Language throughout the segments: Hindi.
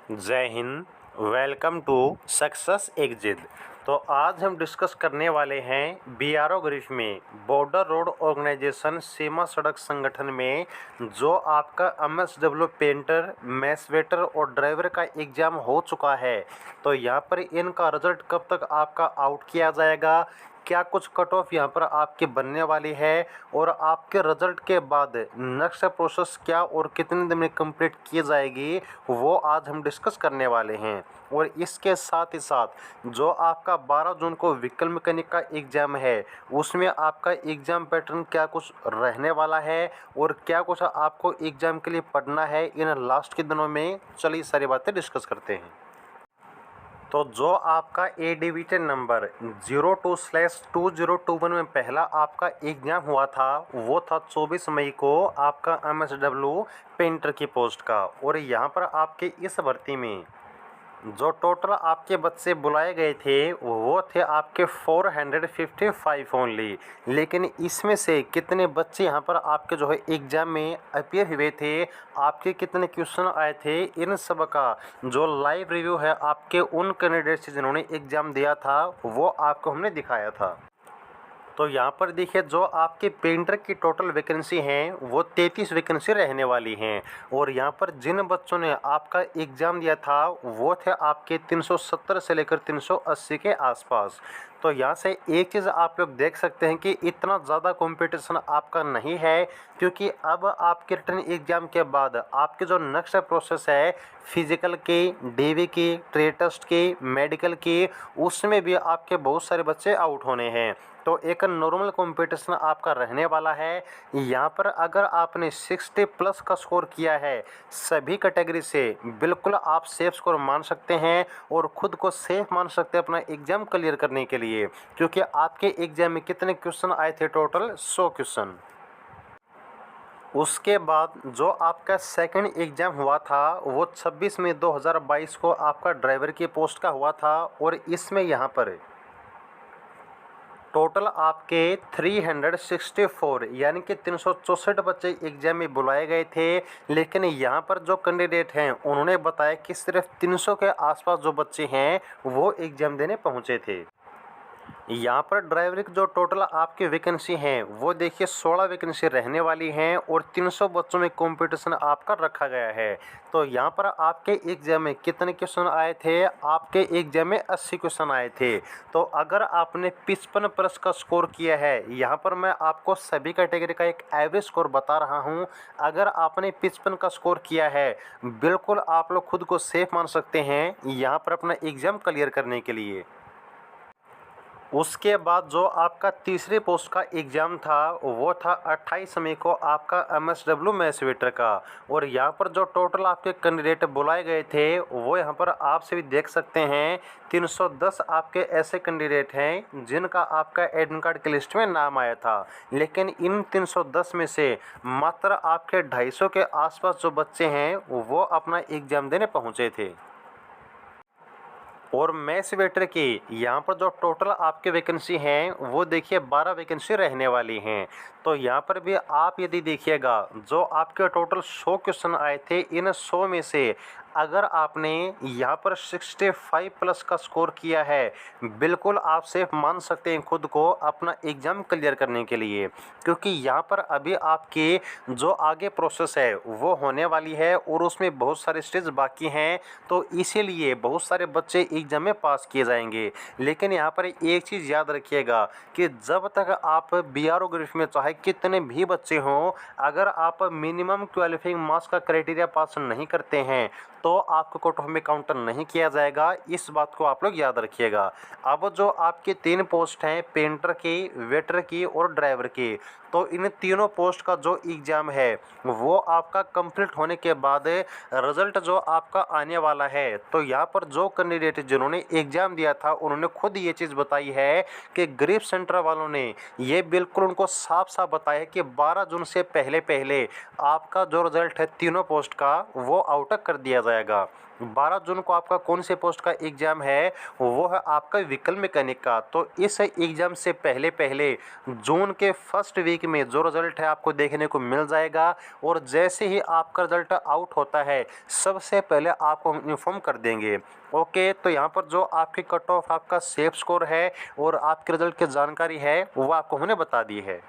जय Hind. Welcome to success exit. तो आज हम डिस्कस करने वाले हैं बीआरओ ग्रीफ में बॉर्डर रोड ऑर्गेनाइजेशन सीमा सड़क संगठन में जो आपका एमएसडब्ल्यू पेंटर, मैस वेटर और ड्राइवर का एग्ज़ाम हो चुका है। तो यहाँ पर इनका रिजल्ट कब तक आपका आउट किया जाएगा, क्या कुछ कट ऑफ यहाँ पर आपके बनने वाली है और आपके रिजल्ट के बाद नेक्स्ट प्रोसेस क्या और कितने दिन में कंप्लीट की जाएगी, वो आज हम डिस्कस करने वाले हैं। और इसके साथ ही साथ जो आपका 12 जून को व्हीकल मैकेनिक का एग्ज़ाम है उसमें आपका एग्ज़ाम पैटर्न क्या कुछ रहने वाला है और क्या कुछ आपको एग्ज़ाम के लिए पढ़ना है इन लास्ट के दिनों में, चलिए सारी बातें डिस्कस करते हैं। तो जो आपका ए डिविजन नंबर 02/2021 में पहला आपका एग्ज़ाम हुआ था वो था 24 मई को आपका एमएसडब्ल्यू पेंटर की पोस्ट का। और यहाँ पर आपके इस भर्ती में जो टोटल आपके बच्चे बुलाए गए थे वो थे आपके 455 ओनली। लेकिन इसमें से कितने बच्चे यहाँ पर आपके जो है एग्ज़ाम में अपीयर हुए थे, आपके कितने क्वेश्चन आए थे, इन सब का जो लाइव रिव्यू है आपके उन कैंडिडेट से जिन्होंने एग्ज़ाम दिया था वो आपको हमने दिखाया था। तो यहाँ पर देखिए जो आपके पेंटर की टोटल वैकेंसी हैं वो 33 वैकेंसी रहने वाली हैं। और यहाँ पर जिन बच्चों ने आपका एग्ज़ाम दिया था वो थे आपके 370 से लेकर 380 के आसपास। तो यहाँ से एक चीज़ आप लोग देख सकते हैं कि इतना ज़्यादा कंपटीशन आपका नहीं है, क्योंकि अब आपके रिटन एग्ज़ाम के बाद आपके जो नेक्स्ट प्रोसेस है फिजिकल के, डीवी की, ट्रेड टेस्ट की, मेडिकल की, उसमें भी आपके बहुत सारे बच्चे आउट होने हैं। तो एक नॉर्मल कंपटीशन आपका रहने वाला है। यहाँ पर अगर आपने 60 प्लस का स्कोर किया है सभी कैटेगरी से, बिल्कुल आप सेफ स्कोर मान सकते हैं और ख़ुद को सेफ मान सकते हैं अपना एग्ज़ाम क्लियर करने के लिए, क्योंकि आपके एग्ज़ाम में कितने क्वेश्चन आए थे, टोटल 100 क्वेश्चन। उसके बाद जो आपका सेकंड एग्ज़ाम हुआ था वो 26 मई 2022 को आपका ड्राइवर की पोस्ट का हुआ था। और इसमें यहाँ पर टोटल आपके 364 यानी कि 364 बच्चे एग्ज़ाम में बुलाए गए थे। लेकिन यहाँ पर जो कैंडिडेट हैं उन्होंने बताया कि सिर्फ 300 के आसपास जो बच्चे हैं वो एग्ज़ाम देने पहुँचे थे। यहाँ पर ड्राइवर की जो टोटल आपकी वैकेंसी हैं वो देखिए 16 वैकेंसी रहने वाली हैं और 300 बच्चों में कंपटीशन आपका रखा गया है। तो यहाँ पर आपके एग्ज़ाम में कितने क्वेश्चन आए थे, आपके एग्ज़ाम में 80 क्वेश्चन आए थे। तो अगर आपने 55 प्लस का स्कोर किया है, यहाँ पर मैं आपको सभी कैटेगरी का एक एवरेज स्कोर बता रहा हूँ, अगर आपने 55 का स्कोर किया है बिल्कुल आप लोग खुद को सेफ मान सकते हैं यहाँ पर अपना एग्ज़ाम क्लियर करने के लिए। उसके बाद जो आपका तीसरी पोस्ट का एग्ज़ाम था वो था 28 मई को आपका एमएसडब्ल्यू मैस वेटर का। और यहाँ पर जो टोटल आपके कैंडिडेट बुलाए गए थे वो यहाँ पर आप से भी देख सकते हैं 310 आपके ऐसे कैंडिडेट हैं जिनका आपका एडमिट कार्ड की लिस्ट में नाम आया था। लेकिन इन 310 में से मात्र आपके 250 के आसपास जो बच्चे हैं वो अपना एग्ज़ाम देने पहुँचे थे। और मैथ्स वेटर की यहाँ पर जो टोटल आपके वैकेंसी हैं वो देखिए 12 वैकेंसी रहने वाली हैं। तो यहाँ पर भी आप यदि देखिएगा जो आपके टोटल 100 क्वेश्चन आए थे, इन 100 में से अगर आपने यहाँ पर 65 प्लस का स्कोर किया है बिल्कुल आप सेफ मान सकते हैं खुद को अपना एग्ज़ाम क्लियर करने के लिए, क्योंकि यहाँ पर अभी आपके जो आगे प्रोसेस है वो होने वाली है और उसमें बहुत सारे स्टेज बाकी हैं। तो इसीलिए बहुत सारे बच्चे एग्ज़ाम में पास किए जाएंगे। लेकिन यहाँ पर एक चीज़ याद रखिएगा कि जब तक आप बीआरओ ग्रुप में चाहे कितने भी बच्चे हों, अगर आप मिनिमम क्वालिफाइंग मार्क्स का क्राइटेरिया पास नहीं करते हैं तो आपको कट ऑफ में काउंटर नहीं किया जाएगा। इस बात को आप लोग याद रखिएगा। अब जो आपके 3 पोस्ट हैं पेंटर की, वेटर की और ड्राइवर की, तो इन तीनों पोस्ट का जो एग्ज़ाम है वो आपका कंप्लीट होने के बाद रिज़ल्ट जो आपका आने वाला है। तो यहाँ पर जो कैंडिडेट जिन्होंने एग्ज़ाम दिया था उन्होंने खुद ये चीज़ बताई है कि ग्रीफ सेंटर वालों ने ये बिल्कुल उनको साफ साफ बताया है कि 12 जून से पहले पहले आपका जो रिज़ल्ट है तीनों पोस्ट का वो आउट कर दिया जाएगा। 12 जून को आपका कौन से पोस्ट का एग्ज़ाम है, वो है आपका व्हीकल मैकेनिक का। तो इस एग्ज़ाम से पहले पहले जून के फर्स्ट वीक में जो रिज़ल्ट है आपको देखने को मिल जाएगा, और जैसे ही आपका रिज़ल्ट आउट होता है सबसे पहले आपको हम इन्फॉर्म कर देंगे। ओके, तो यहाँ पर जो आपकी कट ऑफ, आपका सेफ स्कोर है और आपके रिज़ल्ट की जानकारी है वो आपको हमने बता दी है।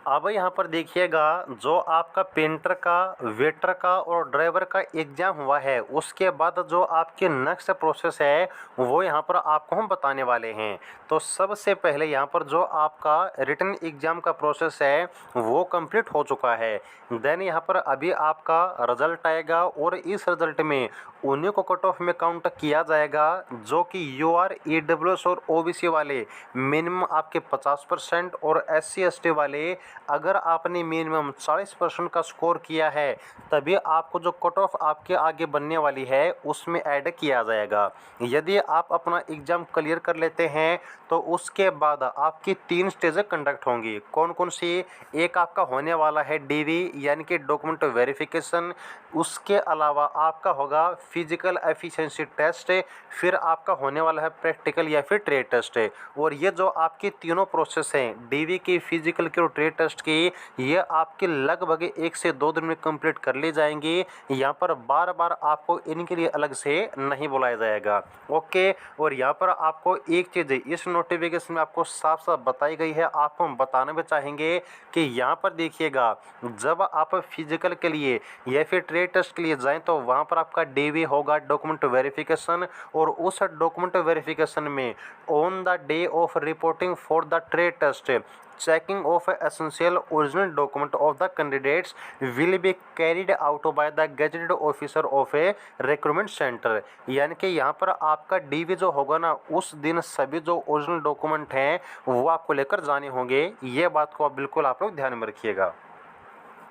अब यहाँ पर देखिएगा, जो आपका पेंटर का, वेटर का और ड्राइवर का एग्ज़ाम हुआ है उसके बाद जो आपके नेक्स्ट प्रोसेस है वो यहाँ पर आपको हम बताने वाले हैं। तो सबसे पहले यहाँ पर जो आपका रिटन एग्ज़ाम का प्रोसेस है वो कंप्लीट हो चुका है। देन यहाँ पर अभी आपका रिज़ल्ट आएगा और इस रिज़ल्ट में उन्हीं को कट ऑफ में काउंट किया जाएगा जो कि यूआर, ईडब्ल्यूएस और ओबीसी वाले मिनिमम आपके 50% और एससी एसटी वाले अगर आपने मिनिमम 40% का स्कोर किया है तभी आपको जो कट ऑफ आपके आगे बनने वाली है उसमें ऐड किया जाएगा। यदि आप अपना एग्ज़ाम क्लियर कर लेते हैं तो उसके बाद आपकी 3 स्टेजें कंडक्ट होंगी। कौन कौन सी? एक आपका होने वाला है डीवी यानी कि डॉक्यूमेंट वेरिफिकेशन, उसके अलावा आपका होगा फिजिकल एफिशिएंसी टेस्ट, फिर आपका होने वाला है प्रैक्टिकल या फिर ट्रेड टेस्ट। और ये जो आपकी तीनों प्रोसेस हैं, डीवी की, फिजिकल की और ट्रेड टेस्ट की, ये आपके लगभग 1 से 2 दिन में कंप्लीट कर ली जाएंगी। यहाँ पर बार बार आपको इनके लिए अलग से नहीं बुलाया जाएगा। ओके, और यहाँ पर आपको एक चीज़ इस नोटिफिकेशन में आपको साफ साफ बताई गई है, आपको हम बताना भी चाहेंगे कि यहाँ पर देखिएगा, जब आप फिजिकल के लिए या फिर ट्रेड टेस्ट के लिए जाएं तो वहाँ पर आपका डीवी होगा, डॉक्यूमेंट वेरिफिकेशन, और उस डॉक्यूमेंट वेरिफिकेशन में on the day of reporting for the trade test checking of essential original document of the candidates will be carried out by the gazetted officer of a recruitment center। यानी कि यहाँ पर आपका डीवी जो होगा ना, उस दिन सभी जो ओरिजिनल डॉक्यूमेंट हैं वो आपको लेकर जाने होंगे। ये बात को बिल्कुल आप लोग ध्यान में रखिएगा।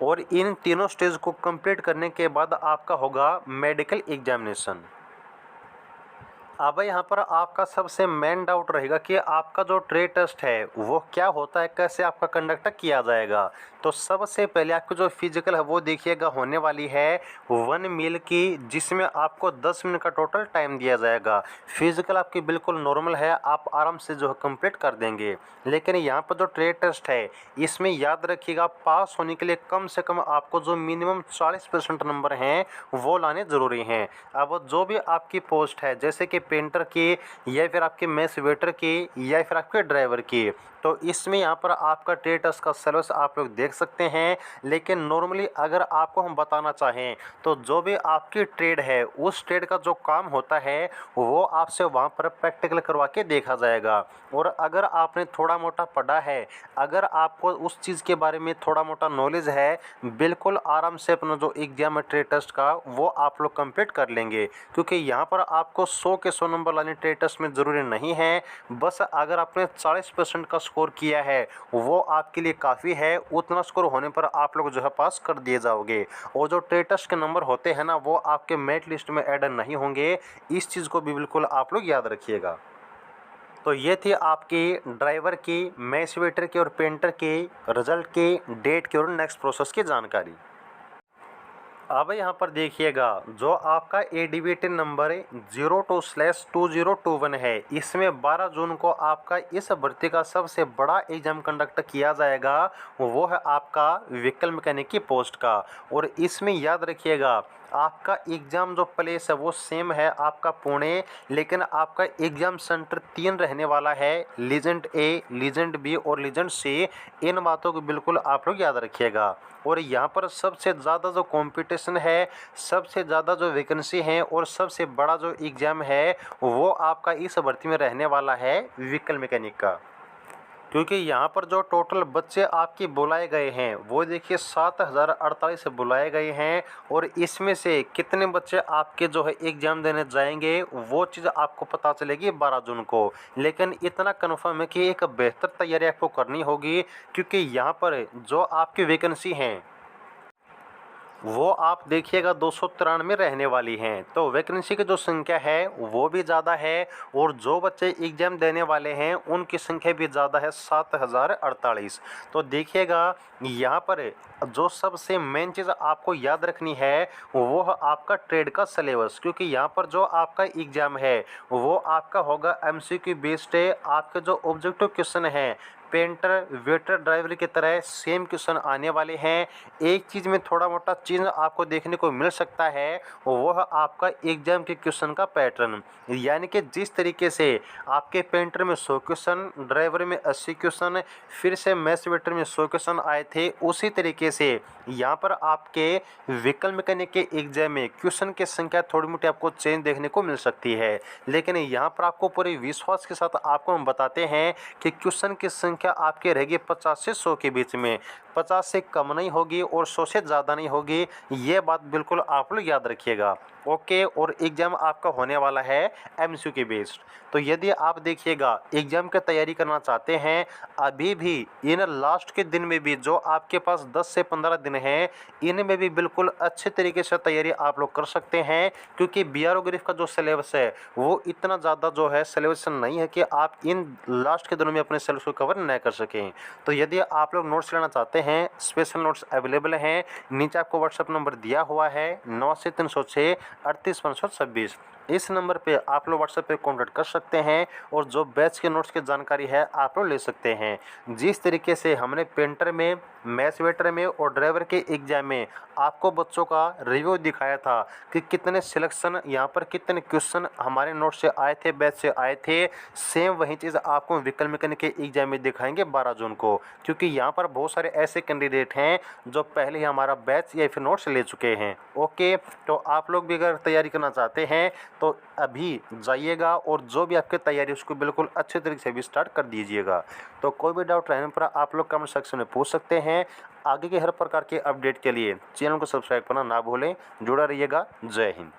और इन तीनों स्टेज को कंप्लीट करने के बाद आपका होगा मेडिकल एग्जामिनेशन। अब यहाँ पर आपका सबसे मेन डाउट रहेगा कि आपका जो ट्रेड टेस्ट है वो क्या होता है, कैसे आपका कंडक्ट किया जाएगा। तो सबसे पहले आपकी जो फिजिकल है वो देखिएगा होने वाली है 1 मील की, जिसमें आपको 10 मिनट का टोटल टाइम दिया जाएगा। फिजिकल आपकी बिल्कुल नॉर्मल है, आप आराम से जो है कंप्लीट कर देंगे। लेकिन यहाँ पर जो ट्रेड टेस्ट है इसमें याद रखिएगा, पास होने के लिए कम से कम आपको जो मिनिमम 40% नंबर हैं वो लाने ज़रूरी हैं। अब जो भी आपकी पोस्ट है, जैसे कि पेंटर की या फिर आपके मेस वेटर की या फिर आपके ड्राइवर की, तो इसमें यहाँ पर आपका ट्रेड टेस्ट का सिलेबस आप लोग देख सकते हैं। लेकिन नॉर्मली अगर आपको हम बताना चाहें तो जो भी आपकी ट्रेड है उस ट्रेड का जो काम होता है वो आपसे वहाँ पर प्रैक्टिकल करवा के देखा जाएगा। और अगर आपने थोड़ा मोटा पढ़ा है, अगर आपको उस चीज़ के बारे में थोड़ा मोटा नॉलेज है, बिल्कुल आराम से अपना जो एग्जाम है ट्रेड टेस्ट का वो आप लोग कंप्लीट कर लेंगे। क्योंकि यहाँ पर आपको 100 के 100 नंबर लाने ट्रेड टेस्ट में ज़रूरी नहीं है। बस अगर आपने 40% का स्कोर किया है वो आपके लिए काफ़ी है। उतना स्कोर होने पर आप लोग जो है पास कर दिए जाओगे। और जो ट्रेड टेस्ट के नंबर होते हैं ना वो आपके मेरिट लिस्ट में ऐड नहीं होंगे। इस चीज़ को भी बिल्कुल आप लोग याद रखिएगा। तो ये थी आपकी ड्राइवर की, मैच वेटर की और पेंटर की रिजल्ट की, डेट की और नेक्स्ट प्रोसेस की जानकारी। अब यहाँ पर देखिएगा, जो आपका एडीवीटी नंबर 02/2021 है, इसमें 12 जून को आपका इस भर्ती का सबसे बड़ा एग्जाम कंडक्ट किया जाएगा। वो है आपका व्हीकल मैकेनिक की पोस्ट का। और इसमें याद रखिएगा, आपका एग्ज़ाम जो प्लेस है वो सेम है आपका पुणे, लेकिन आपका एग्ज़ाम सेंटर 3 रहने वाला है, लीजेंड ए, लीजेंड बी और लीजेंड सी। इन बातों को बिल्कुल आप लोग याद रखिएगा। और यहाँ पर सबसे ज़्यादा जो कंपटीशन है, सबसे ज़्यादा जो वैकेंसी है और सबसे बड़ा जो एग्ज़ाम है वो आपका इस भर्ती में रहने वाला है व्हीकल मैकेनिक का। क्योंकि यहाँ पर जो टोटल बच्चे आपके बुलाए गए हैं वो देखिए 7048 बुलाए गए हैं। और इसमें से कितने बच्चे आपके जो है एग्ज़ाम देने जाएंगे वो चीज़ आपको पता चलेगी 12 जून को। लेकिन इतना कन्फर्म है कि एक बेहतर तैयारी आपको करनी होगी, क्योंकि यहाँ पर जो आपकी वैकेंसी हैं वो आप देखिएगा 293 रहने वाली हैं। तो वैकेंसी की जो संख्या है वो भी ज़्यादा है और जो बच्चे एग्ज़ाम देने वाले हैं उनकी संख्या भी ज़्यादा है, 7048। तो देखिएगा यहाँ पर जो सबसे मेन चीज़ आपको याद रखनी है वो है आपका ट्रेड का सिलेबस, क्योंकि यहाँ पर जो आपका एग्ज़ाम है वो आपका होगा एमसीक्यू बेस्ड है। आपके जो ऑब्जेक्टिव क्वेश्चन हैं पेंटर वेटर ड्राइवर की तरह सेम क्वेश्चन आने वाले हैं। एक चीज़ में थोड़ा मोटा चीज़ आपको देखने को मिल सकता है वो है आपका एग्जाम के क्वेश्चन का पैटर्न, यानी कि जिस तरीके से आपके पेंटर में 100 क्वेश्चन, ड्राइवर में 80 क्वेश्चन, फिर से मैथ्स वेटर में 100 क्वेश्चन आए थे, उसी तरीके से यहाँ पर आपके व्हीकल मैकेनिक के एग्जाम में क्वेश्चन की संख्या थोड़ी मोटी आपको चेंज देखने को मिल सकती है। लेकिन यहाँ पर आपको पूरे विश्वास के साथ आपको हम बताते हैं कि क्वेश्चन की संख्या आपके रहेगी 50 से 100 के बीच में, 50 से कम नहीं होगी और 100 से ज़्यादा नहीं होगी। ये बात बिल्कुल आप लोग याद रखिएगा। ओके, और एग्ज़ाम आपका होने वाला है एमसीक्यू के बेस्ड। तो यदि आप देखिएगा एग्ज़ाम की तैयारी करना चाहते हैं, अभी भी इन लास्ट के दिन में भी जो आपके पास 10 से 15 दिन हैं, इनमें भी बिल्कुल अच्छे तरीके से तैयारी आप लोग कर सकते हैं, क्योंकि बीआरओ ग्रिफ का जो सिलेबस है वो इतना ज़्यादा जो है सिलेबस नहीं है कि आप इन लास्ट के दिनों में अपने सिलेबस को कवर न कर सकें। तो यदि आप लोग नोट्स लेना चाहते हैं, स्पेशल नोट्स अवेलेबल हैं, नीचे आपको व्हाट्सएप नंबर दिया हुआ है 9306 38 इस नंबर पे आप लोग व्हाट्सएप पे कॉन्टैक्ट कर सकते हैं और जो बैच के नोट्स की जानकारी है आप लोग ले सकते हैं। जिस तरीके से हमने पेंटर में, मैथ्स वेटर में और ड्राइवर के एग्जाम में आपको बच्चों का रिव्यू दिखाया था कि कितने सिलेक्शन, यहाँ पर कितने क्वेश्चन हमारे नोट से आए थे, बैच से आए थे, सेम वही चीज़ आपको व्हीकल मैकेनिक के एग्जाम में दिखाएंगे 12 जून को, क्योंकि यहाँ पर बहुत सारे ऐसे कैंडिडेट हैं जो पहले ही हमारा बैच या फिर नोट्स ले चुके हैं। ओके, तो आप लोग भी अगर तैयारी करना चाहते हैं तो अभी जाइएगा और जो भी आपकी तैयारी उसको बिल्कुल अच्छे तरीके से भी स्टार्ट कर दीजिएगा। तो कोई भी डाउट रहने पर आप लोग कमेंट सेक्शन में पूछ सकते हैं। आगे के हर प्रकार के अपडेट के लिए चैनल को सब्सक्राइब करना ना भूलें। जुड़ा रहिएगा। जय हिंद।